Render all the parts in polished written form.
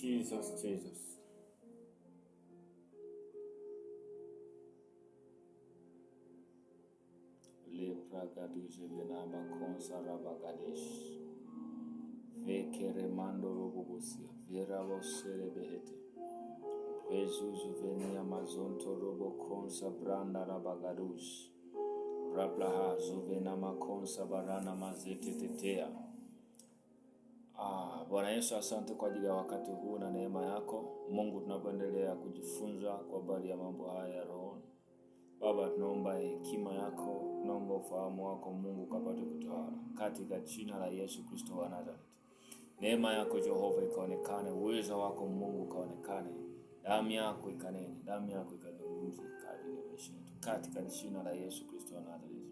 Jesus, Jesus. Lepragaduze venaba konsa rabagadesh. Vekere mando robobusia. Vera vosere behete. Vezuzu venia mazonto robo konsa branda rabagadush. Rablaha zuvena makonsa barana mazete tetea. Bwana Yesu, asante kwa ajili ya wakati huu na neema yako. Mungu, tunapoendelea kujifunza kwa habari ya mambo haya ya roho, Baba, tunaomba hekima yako, tunaomba ufahamu wako Mungu kapate kutawala katika jina la Yesu Kristo wa Nazareth. Neema yako Jehova ikaonekane, uwezo wako Mungu kaonekane, damu yako ikanene, damu yako ikazungumze kadri ya maisha yetu katika jina la Yesu Kristo wa Nazareth.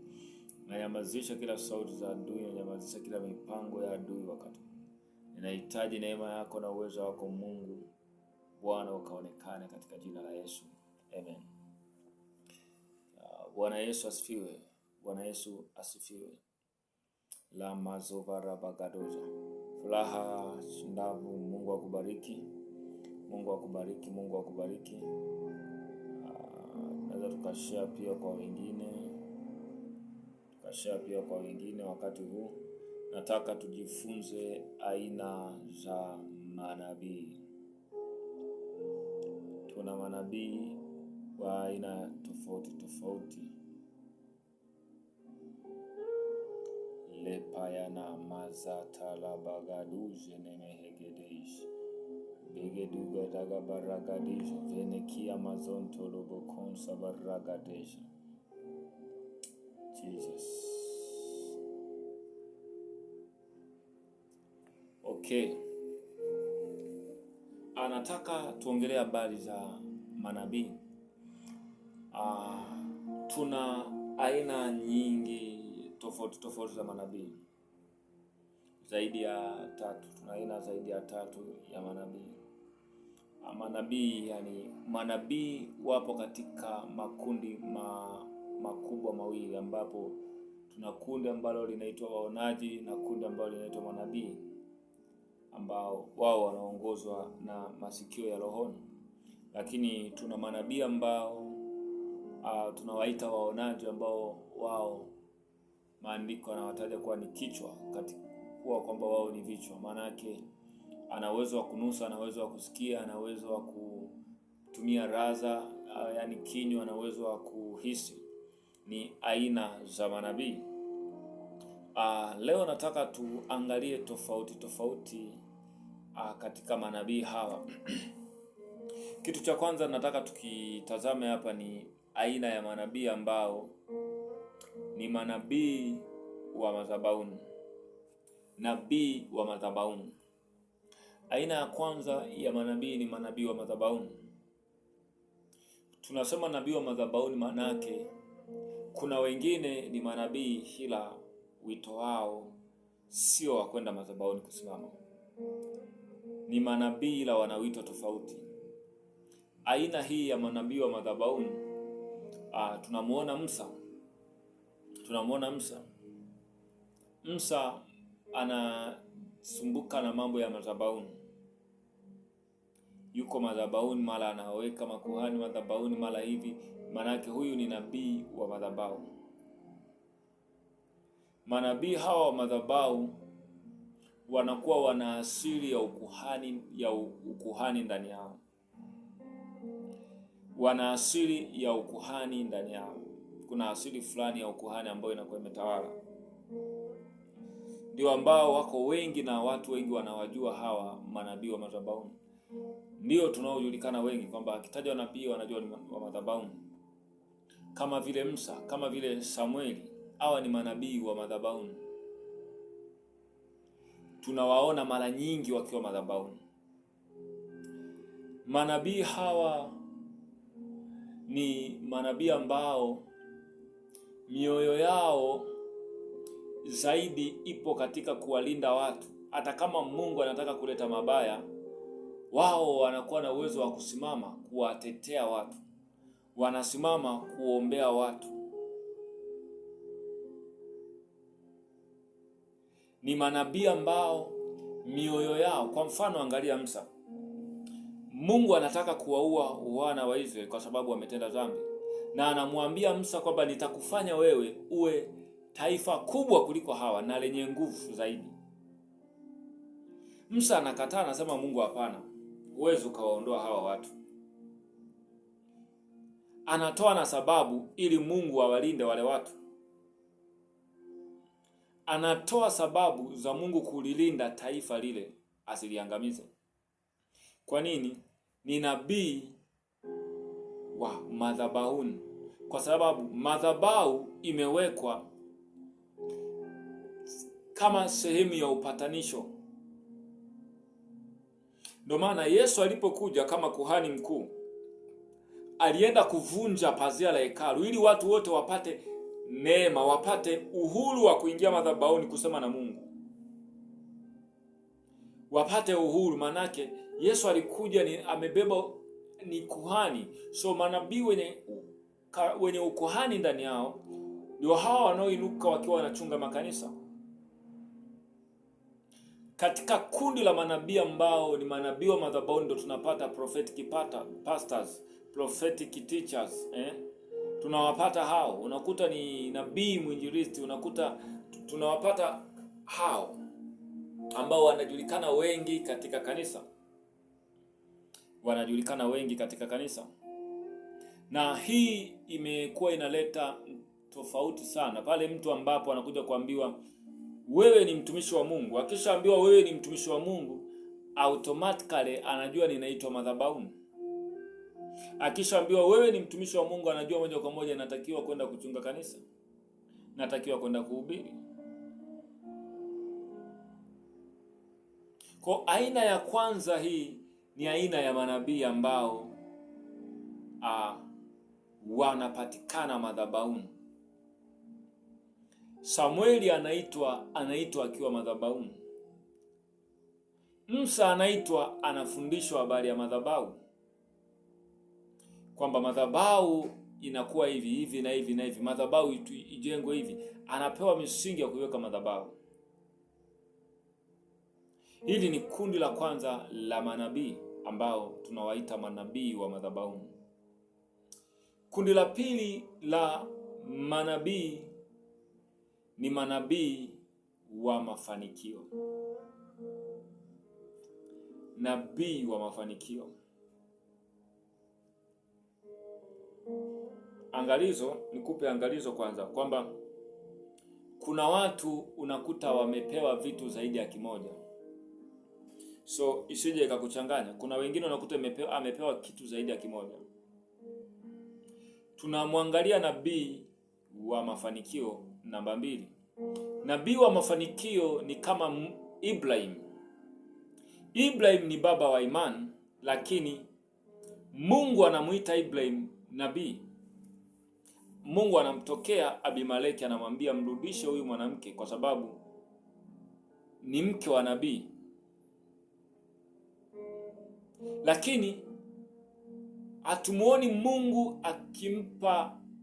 Nanyamazisha kila sauti za adui, nanyamazisha kila mipango ya adui wakati. Ninahitaji neema yako na uwezo wako Mungu Bwana ukaonekane katika jina la Yesu. Amen. Bwana Yesu asifiwe. Bwana Yesu asifiwe. La mazovara bagadoza. Furaha shindavu. Mungu akubariki. Mungu akubariki. Mungu akubariki. Naweza tukashare pia kwa wengine. Wakati huu nataka tujifunze aina za manabii. Tuna manabii wa aina tofauti tofauti. Lepayana mazata la bagaduje nemehegedeish. Begeduga daga baragadish. Venekia mazonto lobo konsa baragadesh. Jesus. Okay. Anataka tuongelee habari za manabii. Tuna aina nyingi tofauti za manabii. Zaidi ya 3. Tuna aina zaidi ya 3 ya manabii. Manabii, yani manabii wapo katika makundi makubwa mawili, ambapo tuna kundi ambalo linaitwa waonaji na kundi ambalo linaitwa manabii, ambao wao wanaongozwa na masikio ya rohoni. Lakini tuna manabii ambao tunawaita waonaji, ambao wao maandiko yanawataja kuwa ni kichwa, kuwa kwamba wao ni vichwa. Maana yake ana uwezo wa kunusa, ana uwezo wa kusikia, ana uwezo wa kutumia raza, yani kinywa, ana uwezo wa kuhisi. Ni aina za manabii. Leo nataka tuangalie tofauti katika manabii hawa. Kitu cha kwanza nataka tukitazame hapa ni aina ya manabii ambao ni manabii wa madhabahuni. Nabii wa madhabahuni. Aina ya kwanza ya manabii ni manabii wa madhabahuni. Tunasema nabii wa madhabahuni, maana yake kuna wengine ni manabii ila wito wao sio wa kwenda madhabahuni kusimama. Ni manabii ila wana wito tofauti. Aina hii ya manabii wa madhabahuni, tunamuona Musa. Musa anasumbuka na mambo ya madhabahuni. Yuko madhabahuni, mara anaweka makuhani madhabahuni, mara hivi. Manake huyu ni nabii wa madhabahu. Manabii hawa wa madhabahu wanakuwa wana asili ya ukuhani ndani yao. Wana asili ya ukuhani ndani yao. Kuna asili fulani ya ukuhani ambayo inakuwa imetawala. Ndio ambao wako wengi na watu wengi wanawajua hawa manabii wa madhabahu. Ndio tunaojulikana wengi kwamba akitajwa nabii wanajua ni wa madhabahu. Kama vile Musa, kama vile Samueli, hawa ni manabii wa madhabahu. Tunawaona mara nyingi wakiwa madhabahu. Manabii hawa ni manabii ambao mioyo yao zaidi ipo katika kuwalinda watu. Hata kama Mungu anataka kuleta mabaya, wao wanakuwa na uwezo wa kusimama kuwatetea watu. Wanasimama kuombea watu. Ni manabii ambao mioyo yao, kwa mfano angalia Musa. Mungu anataka kuwaua wana wa Israeli kwa sababu wametenda dhambi, na anamwambia Musa kwamba nitakufanya wewe uwe taifa kubwa kuliko hawa na lenye nguvu zaidi. Musa anakataa, anasema Mungu, hapana, huwezi ukawaondoa hawa watu. Anatoa na sababu ili Mungu awalinde wale watu. Anatoa sababu za Mungu kulilinda taifa lile asiliangamize. Kwa nini? Ni nabii wa madhabahuni, kwa sababu madhabahu imewekwa kama sehemu ya upatanisho. Ndio maana Yesu alipokuja kama kuhani mkuu, alienda kuvunja pazia la hekalu ili watu wote wapate neema, wapate uhuru wa kuingia madhabahuni kusema na Mungu, wapate uhuru. Manake Yesu alikuja amebeba, ni kuhani. So manabii wenye ukuhani ndani yao ndio hawa wanaoinuka wakiwa wanachunga makanisa. Katika kundi la manabii ambao ni manabii wa madhabahuni ndio tunapata prophetic pastors, prophetic teachers, tunawapata hao. Unakuta ni nabii mwinjilisti, unakuta tunawapata hao ambao wanajulikana wengi katika kanisa, na hii imekuwa inaleta tofauti sana pale mtu ambapo anakuja kuambiwa wewe ni mtumishi wa Mungu. Akishaambiwa wewe ni mtumishi wa Mungu, automatically anajua ninaitwa madhabahuni. Akishaambiwa wewe ni mtumishi wa Mungu, anajua moja kwa moja natakiwa kwenda kuchunga kanisa, natakiwa kwenda kuhubiri. Kwa aina ya kwanza, hii ni aina ya manabii ambao wanapatikana madhabahuni. Samueli anaitwa akiwa madhabahuni. Musa anaitwa anafundishwa habari ya madhabahu, kwamba madhabahu inakuwa hivi na hivi, madhabahu ijengwe hivi. Anapewa misingi ya kuweka madhabahu. Hili ni kundi la kwanza la manabii ambao tunawaita manabii wa madhabahuni. Kundi la pili la manabii ni manabii wa mafanikio. Nabii wa mafanikio. Nikupe angalizo kwanza kwamba kuna watu unakuta wamepewa vitu zaidi ya kimoja. So isije ikakuchanganya. Kuna wengine unakuta amepewa kitu zaidi ya kimoja. Tunamwangalia nabii wa mafanikio namba 2. Nabii wa mafanikio ni kama Ibrahim. Ibrahim ni baba wa imani, lakini Mungu anamuita Ibrahim nabii. Mungu anamtokea Abimeleki, anamwambia mrudishe huyu mwanamke kwa sababu ni mke wa nabii. Lakini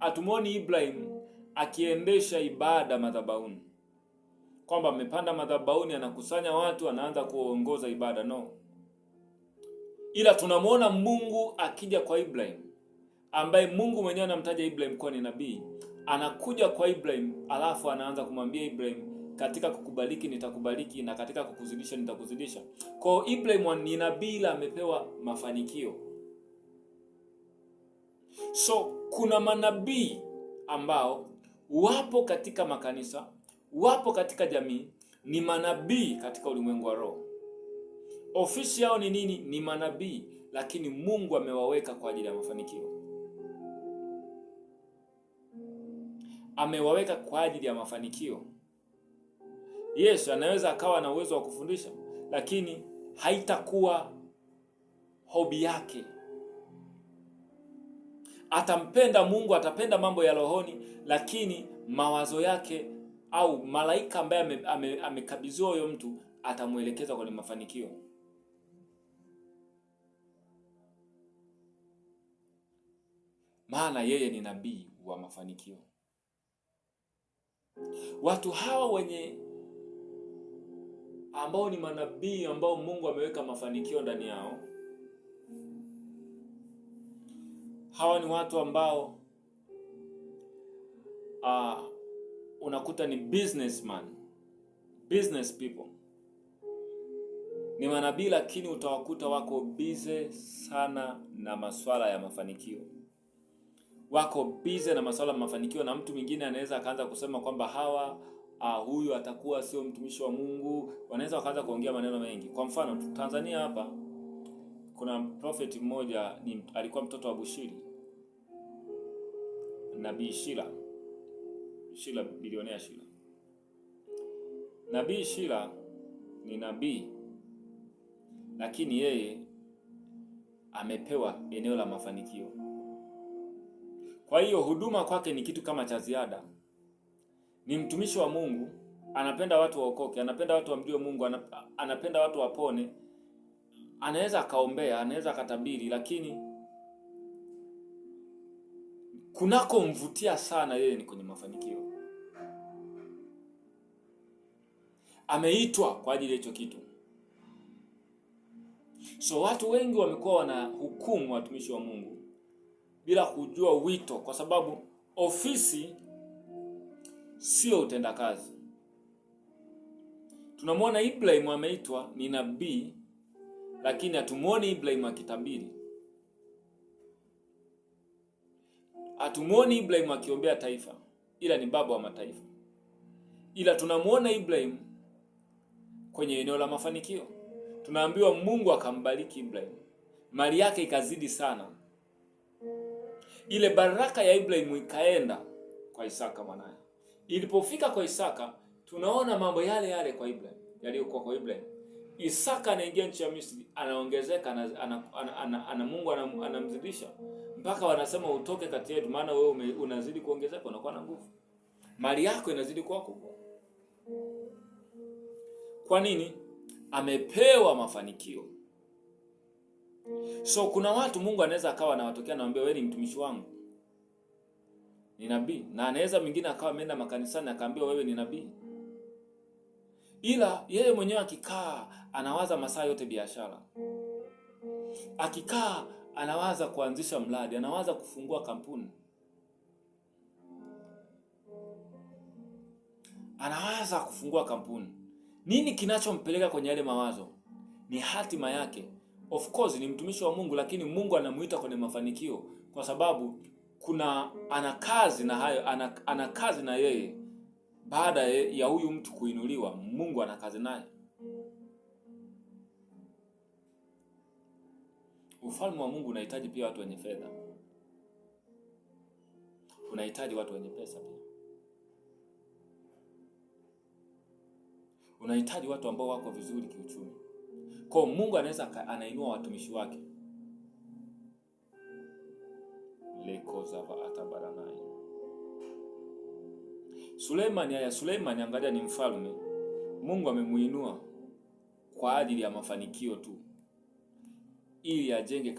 hatumuoni Ibrahim akiendesha ibada madhabahuni, kwamba amepanda madhabahuni anakusanya watu anaanza kuongoza ibada, no. Ila tunamuona Mungu akija kwa Ibrahim, ambaye Mungu mwenyewe anamtaja Ibrahim kuwa ni nabii. Anakuja kwa Ibrahim alafu anaanza kumwambia Ibrahim, katika kukubariki nitakubariki na katika kukuzidisha nitakuzidisha. Kwa Ibrahim ni nabii ila amepewa mafanikio. So kuna manabii ambao wapo katika makanisa, wapo katika jamii, ni manabii katika ulimwengu wa roho. Ofisi yao ni nini? Ni manabii, lakini Mungu amewaweka kwa ajili ya mafanikio. Amewaweka kwa ajili ya mafanikio. Yes, anaweza akawa na uwezo wa kufundisha, lakini haitakuwa hobi yake. Atampenda Mungu, atapenda mambo ya rohoni, lakini mawazo yake au malaika ambaye amekabidhiwa huyo mtu atamuelekeza kwenye mafanikio. Maana yeye ni nabii wa mafanikio. Watu hawa ambao ni manabii ambao Mungu ameweka mafanikio ndani yao, Hawa ni watu ambao unakuta ni business people, ni manabii, lakini utawakuta wako busy sana na masuala ya mafanikio. Wako busy na masuala ya mafanikio, na mtu mwingine anaweza akaanza kusema kwamba huyu atakuwa sio mtumishi wa Mungu. Wanaweza wakaanza kuongea maneno mengi. Kwa mfano, Tanzania hapa kuna prophet mmoja alikuwa mtoto wa Bushiri, Nabii Shila, bilionea Shila. Nabii Shila ni nabii, lakini yeye amepewa eneo la mafanikio. Kwa hiyo huduma kwake ni kitu kama cha ziada. Ni mtumishi wa Mungu, anapenda watu waokoke, anapenda watu wamjue Mungu, anapenda watu wapone. Anaweza akaombea, anaweza akatabiri, lakini kunako mvutia sana yeye ni kwenye mafanikio. Ameitwa kwa ajili ya hicho kitu. So watu wengi wamekuwa wanahukumu watumishi wa Mungu bila kujua wito, kwa sababu ofisi sio utendakazi. Tunamwona Ibrahim ameitwa ni nabii, lakini hatumuoni Ibrahim akitabiri. Hatumuoni Ibrahim akiombea taifa, ila ni baba wa mataifa. Ila tunamuona Ibrahim kwenye eneo la mafanikio. Tunaambiwa Mungu akambariki Ibrahim, mali yake ikazidi sana. Ile baraka ya Ibrahim ikaenda kwa Isaka mwanae. Ilipofika kwa Isaka, tunaona mambo yale yale kwa Ibrahim, yaliyokuwa kwa Ibrahim. Isaka anaingia nchi ya Misri, anaongezeka, Mungu anamzidisha, mpaka wanasema utoke kati yetu, maana wewe unazidi kuongezeka, unakuwa na nguvu, mali yako inazidi kuwa kubwa. Kwa nini? Amepewa mafanikio. So kuna watu Mungu anaweza akawa anawatokea na anambia wewe ni mtumishi wangu, ni nabii, na anaweza mwingine akawa ameenda makanisani akaambiwa wewe ni nabii, ila yeye mwenyewe akikaa anawaza masaa yote biashara. Akikaa anawaza kuanzisha mradi, anawaza kufungua kampuni, anawaza kufungua kampuni. Nini kinachompeleka kwenye yale mawazo? Ni hatima yake. Of course ni mtumishi wa Mungu, lakini Mungu anamuita kwenye mafanikio kwa sababu ana kazi na yeye. Baada ya huyu mtu kuinuliwa, Mungu ana kazi naye. Ufalme wa Mungu unahitaji pia watu wenye fedha. Unahitaji watu wenye pesa pia. Unahitaji watu ambao wako vizuri kiuchumi. Kwa Mungu anaweza anainua watumishi wake. Lekozava atabaranai. Suleimani angalia ni mfalme. Mungu amemuinua kwa ajili ya mafanikio tu, ili ajenge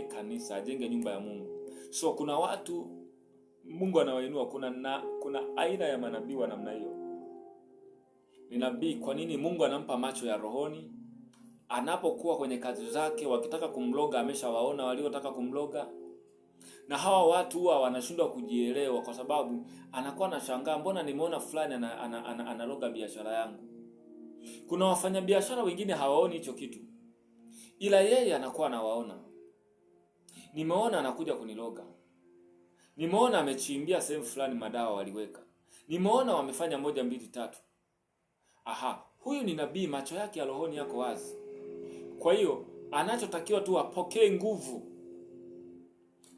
kanisa, ajenge nyumba ya Mungu. So kuna watu Mungu anawainua. Kuna aina ya manabii wa namna hiyo. Ni nabii. Kwa nini? Mungu anampa macho ya rohoni. Anapokuwa kwenye kazi zake, wakitaka kumloga ameshawaona waliotaka kumloga. Na hawa watu huwa wanashindwa kujielewa, kwa sababu anakuwa anashangaa, mbona nimeona fulani analoga biashara yangu. Kuna wafanyabiashara wengine hawaoni hicho kitu, ila yeye anakuwa anawaona. Nimeona anakuja kuniloga, nimeona amechimbia sehemu fulani madawa waliweka, nimeona wamefanya 1 2 3. Aha, huyu ni nabii, macho yake ya rohoni yako wazi. Kwa hiyo anachotakiwa tu apokee nguvu,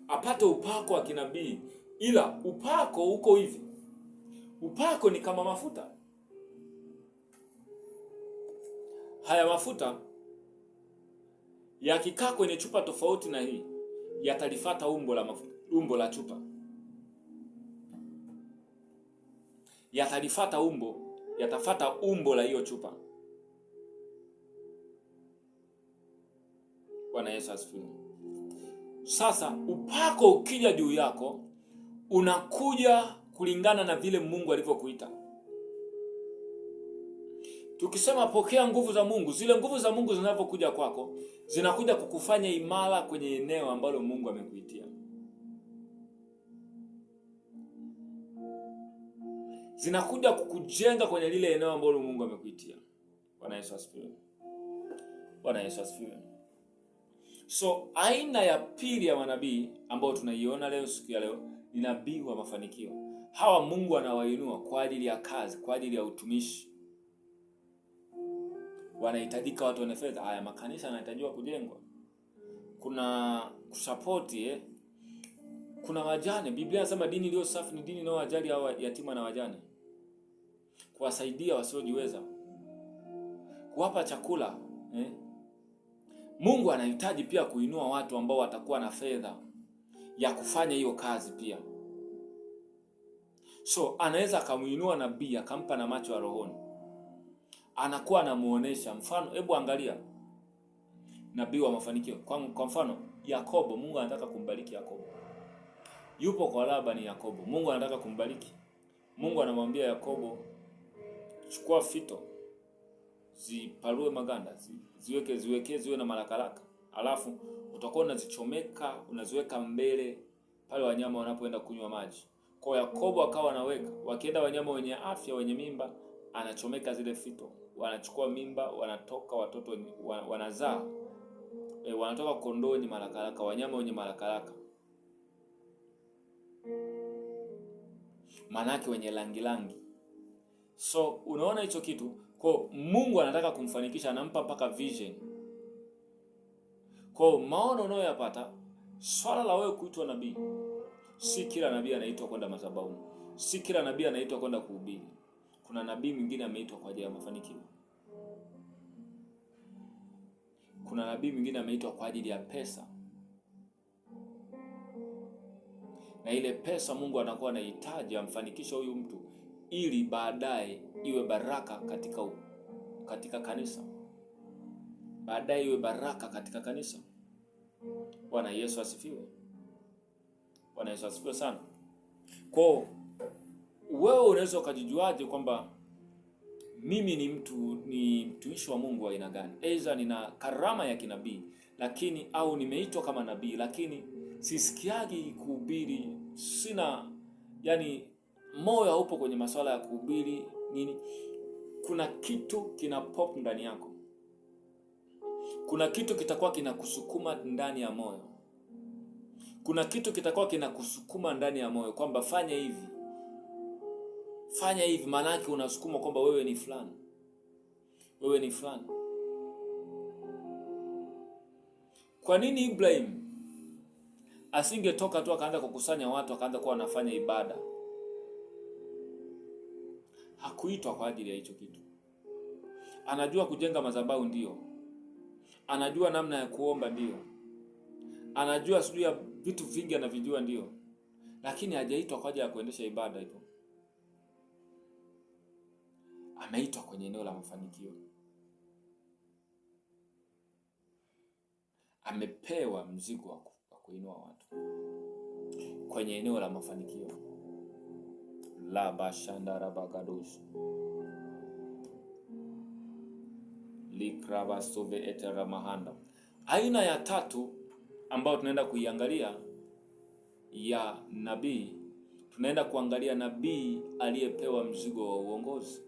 apate upako wa kinabii. Ila upako uko hivi. Upako ni kama mafuta. Haya mafuta yakikaa kwenye chupa tofauti na hii, yatalifata umbo la chupa. Yatafata umbo la hiyo chupa. Bwana Yesu asifiwe. Sasa upako ukija juu yako, unakuja kulingana na vile Mungu alivyokuita. Tukisema pokea nguvu za Mungu, zile nguvu za Mungu zinapokuja kwako, zinakuja kukufanya imara kwenye eneo ambalo Mungu amekuitia. Zinakuja kukujenga kwenye lile eneo ambalo Mungu amekuitia. Bwana Yesu asifiwe. Bwana Yesu asifiwe. So aina ya pili ya manabii ambao tunaiona leo, siku ya leo, ni nabii wa mafanikio. Hawa Mungu anawainua kwa ajili ya kazi, kwa ajili ya utumishi. Wanahitajika watu wenye fedha. Haya, makanisa yanahitajiwa kujengwa. Kuna kusapoti kuna wajane. Biblia inasema dini iliyo safi ni dini inayowajali hao yatima na wajane. Kuwasaidia wasiojiweza. Kuwapa chakula, Mungu anahitaji pia kuinua watu ambao watakuwa na fedha ya kufanya hiyo kazi pia. So anaweza akamuinua nabii akampa na macho ya rohoni. Anakuwa anamuonesha mfano. Hebu angalia nabii wa mafanikio. Kwa mfano Yakobo, Mungu anataka kumbariki Yakobo. Yupo kwa Labani Yakobo. Mungu anataka kumbariki. Mungu anamwambia Yakobo, chukua fito, ziparue maganda, ziwe na malakalaka. Alafu utakuwa unazichomeka, unaziweka mbele pale wanyama wanapoenda kunywa maji. Kwa Yakobo akawa anaweka, wakienda wanyama wenye afya, wenye mimba, anachomeka zile fito. Wanachukua mimba, wanatoka watoto, wanazaa. Wanatoka kondoo wenye malakalaka, wanyama wenye malakalaka. Manake wenye langi. So unaona hicho kitu. Kwa Mungu anataka kumfanikisha, anampa mpaka vision. Kwa maono unayoyapata, swala la wewe kuitwa nabii. Si kila nabii anaitwa kwenda madhabahuni. Si kila nabii anaitwa kwenda kuhubiri. Kuna nabii mwingine ameitwa kwa ajili ya mafanikio. Kuna nabii mwingine ameitwa kwa ajili ya pesa. Na ile pesa Mungu anakuwa anahitaji amfanikisha huyu mtu ili baadaye iwe baraka katika kanisa. Baadaye iwe baraka katika kanisa. Bwana Yesu asifiwe. Bwana Yesu asifiwe sana. Kwa wewe unaweza ukajijuaje kwamba mimi ni mtumishi wa Mungu wa aina gani? Aidha nina karama ya kinabii, lakini au nimeitwa kama nabii, lakini sisikiagi kuhubiri, sina moyo haupo kwenye masuala ya kuhubiri nini. Kuna kitu kina pop ndani yako. Kuna kitu kitakuwa kinakusukuma ndani ya moyo. Kuna kitu kitakuwa kinakusukuma ndani ya moyo kwamba fanya hivi. Fanya hivi, maana yake unasukuma kwamba wewe ni fulani. Wewe ni fulani. Kwa nini Ibrahim asingetoka tu akaanza kukusanya watu akaanza kuwa anafanya ibada? Hakuitwa kwa ajili ya hicho kitu. Anajua kujenga madhabahu ndio. Anajua namna ya kuomba ndio. Anajua sijui ya vitu vingi anavijua ndio. Lakini hajaitwa kwa ajili ya kuendesha ibada hivyo. Ameitwa kwenye eneo la mafanikio. Amepewa mzigo wa kuinua watu kwenye eneo la mafanikio. La bashandara bagadosh likraba sove etera mahanda. Aina ya tatu ambayo tunaenda kuiangalia ya nabii, tunaenda kuangalia nabii aliyepewa mzigo wa uongozi.